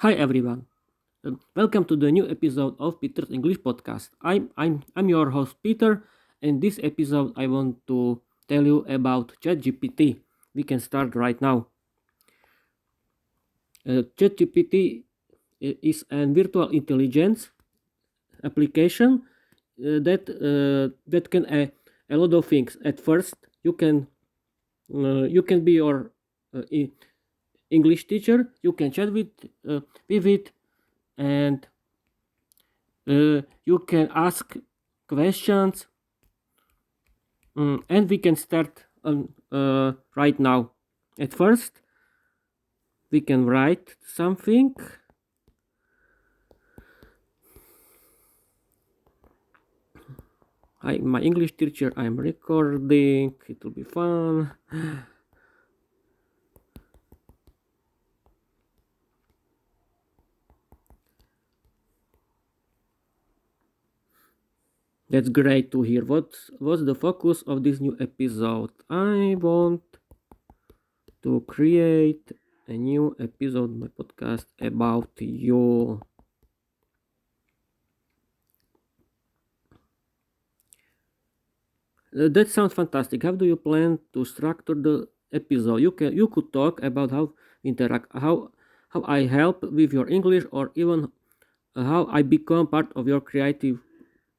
Hi everyone. Welcome to the new episode of Peter's English podcast. I'm your host Peter, and this episode I want to tell you about ChatGPT. We can start right now. ChatGPT is a virtual intelligence application that can a lot of things. At first, you can be your English teacher. You can chat with it, and you can ask questions, and we can start right now. At first, we can write something. My English teacher, I'm recording. It will be fun. That's great to hear. What's the focus of this new episode? I want to create a new episode, my podcast about you. That sounds fantastic. How do you plan to structure the episode? You could talk about how I help with your English, or even how I become part of your creative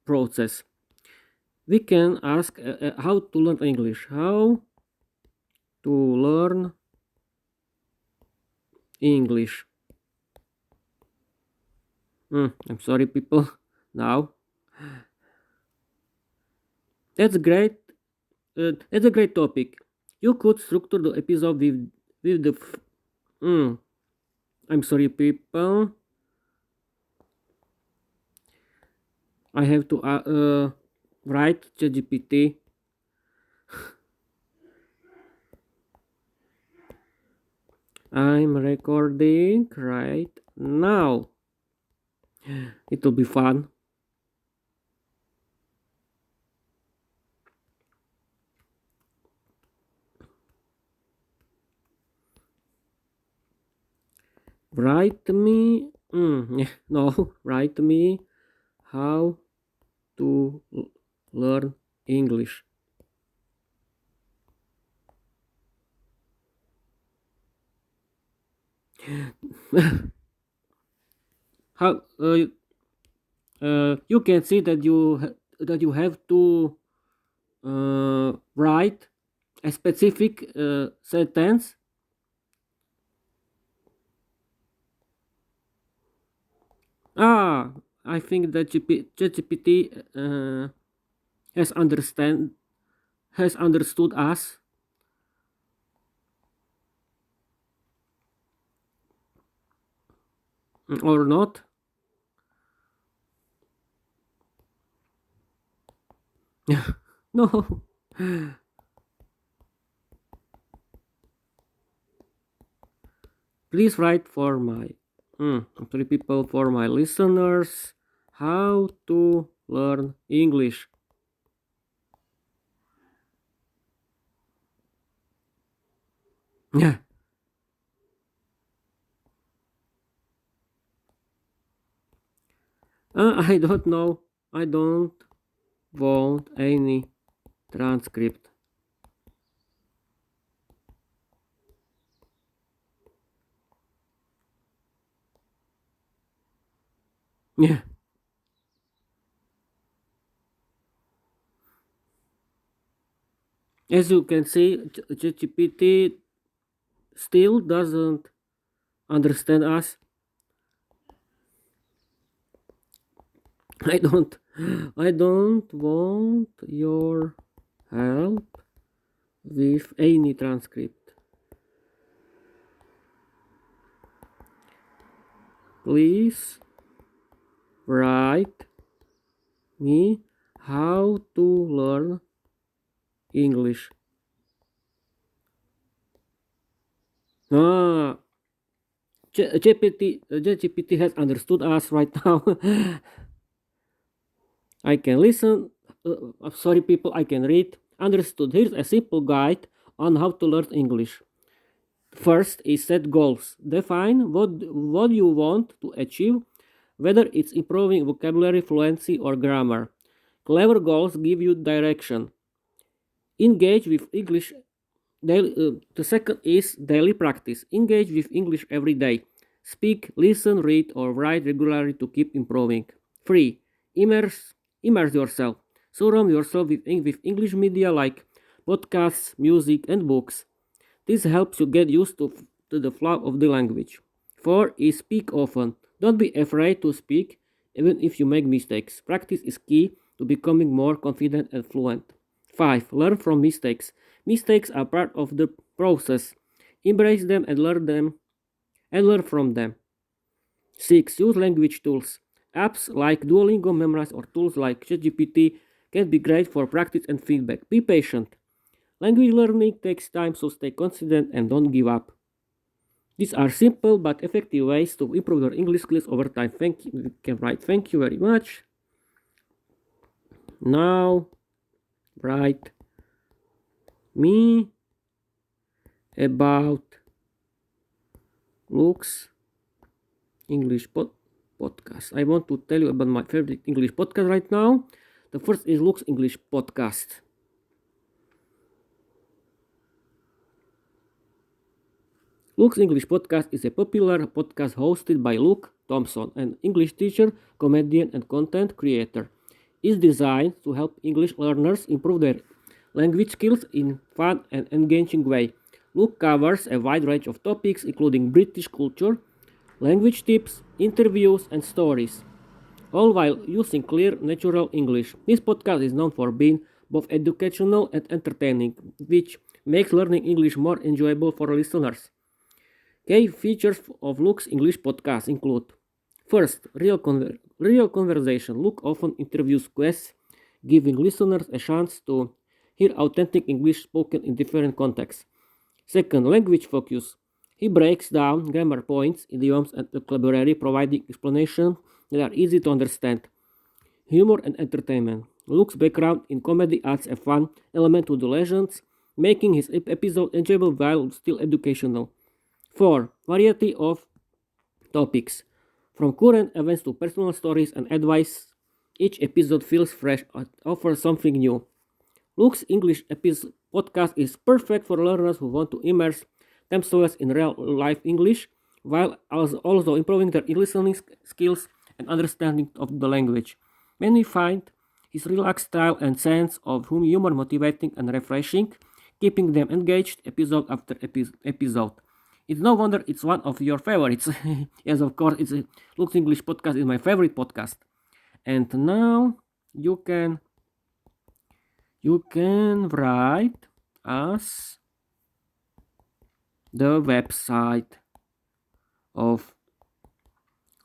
process. We can ask how to learn English. How to learn English. I'm sorry, people. Now that's a great topic. You could structure the episode with the. Mm, I'm sorry, people. I have to write ChatGPT. I'm recording right now. It will be fun. Write me. No, write me how to learn English. How you can see that that you have to write a specific sentence. Ah, I think that ChatGPT has understood us. Or not. No. Please write for my three people, for my listeners, how to learn English. Yeah. I don't know. I don't want any transcript. Yeah. As you can see, ChatGPT still doesn't understand us. I don't I don't want your help with any transcript. Please write me how to learn English. Ah, GPT has understood us right now. I can listen. Sorry, people, I can read. Understood. Here's a simple guide on how to learn English. First is set goals. Define what you want to achieve, whether it's improving vocabulary, fluency, or grammar. Clever goals give you direction. Engage with English daily. The second is daily practice. Engage with English every day. Speak, listen, read, or write regularly to keep improving. 3. Immerse yourself. Surround yourself with English media like podcasts, music, and books. This helps you get used to the flow of the language. 4 is speak often. Don't be afraid to speak, even if you make mistakes. Practice is key to becoming more confident and fluent. 5. Learn from mistakes. Mistakes are part of the process. Embrace them and learn from them. 6. Use language tools. Apps like Duolingo, Memrise, or tools like ChatGPT can be great for practice and feedback. Be patient. Language learning takes time, so stay consistent and don't give up. These are simple but effective ways to improve your English skills over time. Thank you. You can write thank you very much. Now, write me about Luke's English podcast. I want to tell you about my favorite English podcast right now. The first is Luke's English podcast. Luke's English Podcast is a popular podcast hosted by Luke Thompson, an English teacher, comedian, and content creator. It's designed to help English learners improve their language skills in fun and engaging way. Luke covers a wide range of topics including British culture, language tips, interviews, and stories, all while using clear, natural English. This podcast is known for being both educational and entertaining, which makes learning English more enjoyable for listeners. Key features of Luke's English podcast include: first, real conversation. Luke often interviews guests, giving listeners a chance to hear authentic English spoken in different contexts. Second, language focus. He breaks down grammar points, idioms, and vocabulary, providing explanations that are easy to understand. Humor and entertainment. Luke's background in comedy adds a fun element to the legends, making his episode enjoyable while still educational. 4. Variety of topics. From current events to personal stories and advice, each episode feels fresh and offers something new. Luke's English podcast is perfect for learners who want to immerse themselves in real life English while also improving their listening skills and understanding of the language. Many find his relaxed style and sense of humor motivating and refreshing, keeping them engaged episode after episode. It's no wonder it's one of your favorites. Yes, of course, it's Luke's English podcast is my favorite podcast. And now you can write us the website of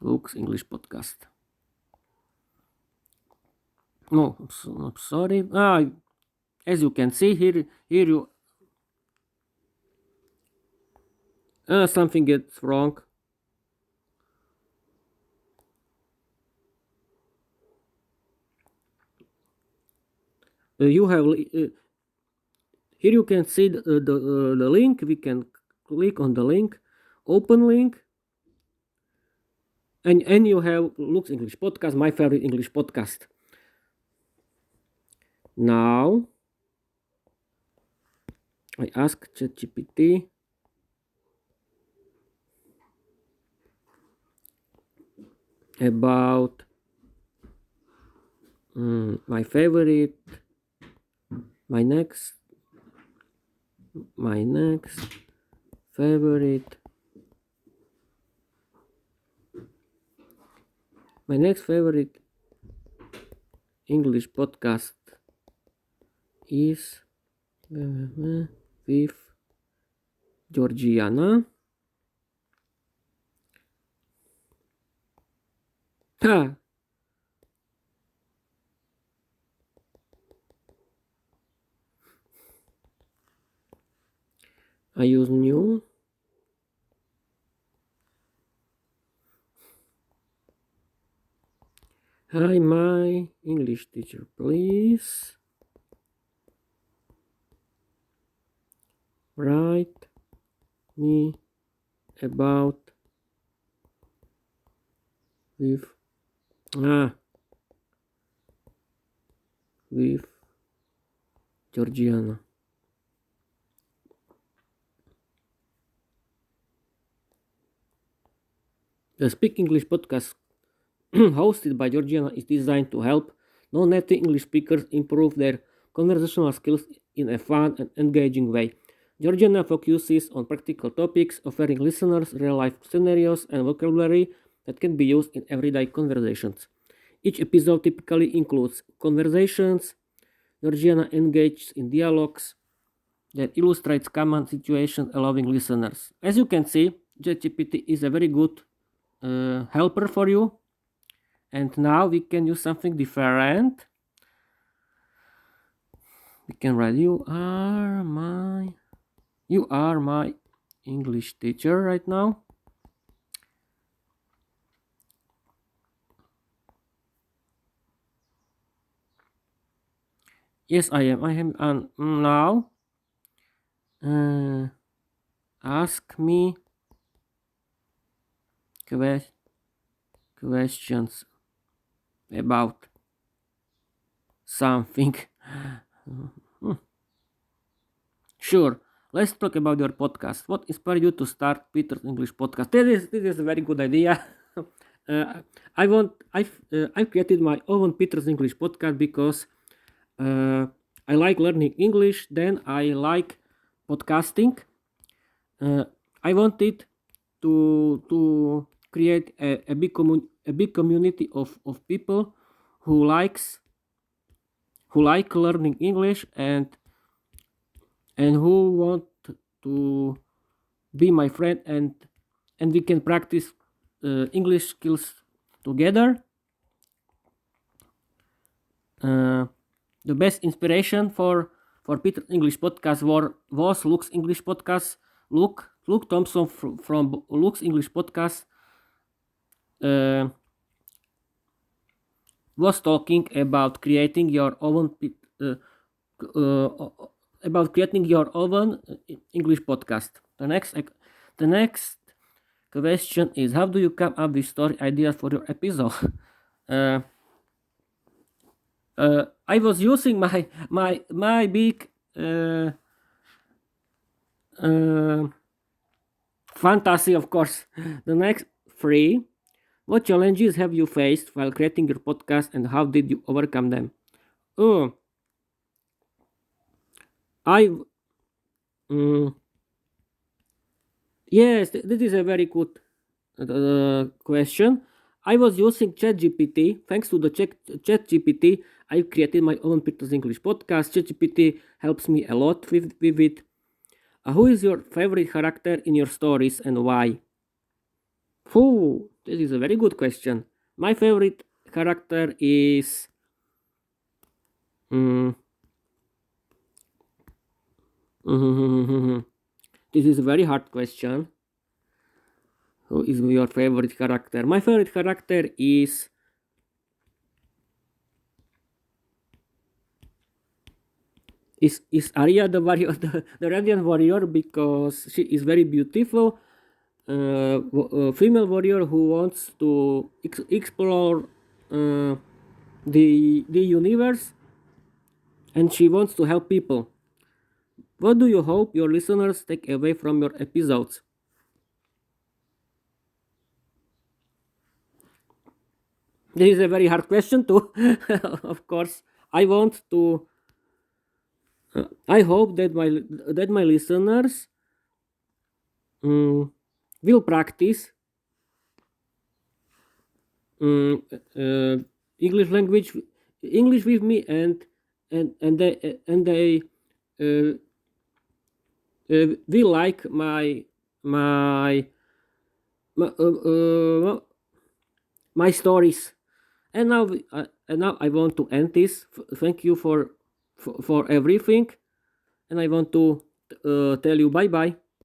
Luke's English podcast. No, I'm sorry. As you can see here you something gets wrong. You have here you can see the link. We can click on the link, open link, and you have Luke's English podcast, my favorite English podcast. Now I ask ChatGPT about my favorite, my next favorite, my next favorite English podcast is with Georgiana. Ha! I use new. Hi, my English teacher, please write me about with ah with Georgiana. The Speak English podcast hosted by Georgiana is designed to help non-native English speakers improve their conversational skills in a fun and engaging way. Georgiana focuses on practical topics, offering listeners real-life scenarios and vocabulary that can be used in everyday conversations. Each episode typically includes conversations. Georgiana engages in dialogues that illustrates common situations, allowing listeners. As you can see, ChatGPT is a very good helper for you. And now we can use something different. We can write you are my English teacher right now. Yes, I am. I am. And now, ask me questions about something. Sure. Let's talk about your podcast. What inspired you to start Peter's English podcast? This is a very good idea. I've created my own Peter's English podcast because uh, I like learning English. Then I like podcasting. Uh, I wanted to create a big community of people who likes who like learning English and who want to be my friend and we can practice English skills together. Uh, the best inspiration for Peter English podcast was Luke's English podcast. Luke Thompson from Luke's English podcast uh, was talking about creating your own uh, about creating your own English podcast. The next question is, how do you come up with story ideas for your episode? uh, I was using my big uh, fantasy, of course. The next three: what challenges have you faced while creating your podcast, and how did you overcome them? Oh, I mm, yes, this is a very good question. I was using ChatGPT. Thanks to the ChatGPT, I created my own Peter's English podcast. ChatGPT helps me a lot with it. Who is your favorite character in your stories and why? Oh, this is a very good question. My favorite character is. Mm, this is a very hard question. Who is your favorite character? My favorite character is Arya the warrior, the radiant warrior, because she is very beautiful, female warrior who wants to explore uh, the universe, and she wants to help people. What do you hope your listeners take away from your episodes? This is a very hard question too. Of course, I want to. I hope that my listeners um, will practice um, uh, English language, English with me, and they uh, will like my my, my stories. And now I want to end this. Thank you for everything, and I want to tell you bye bye.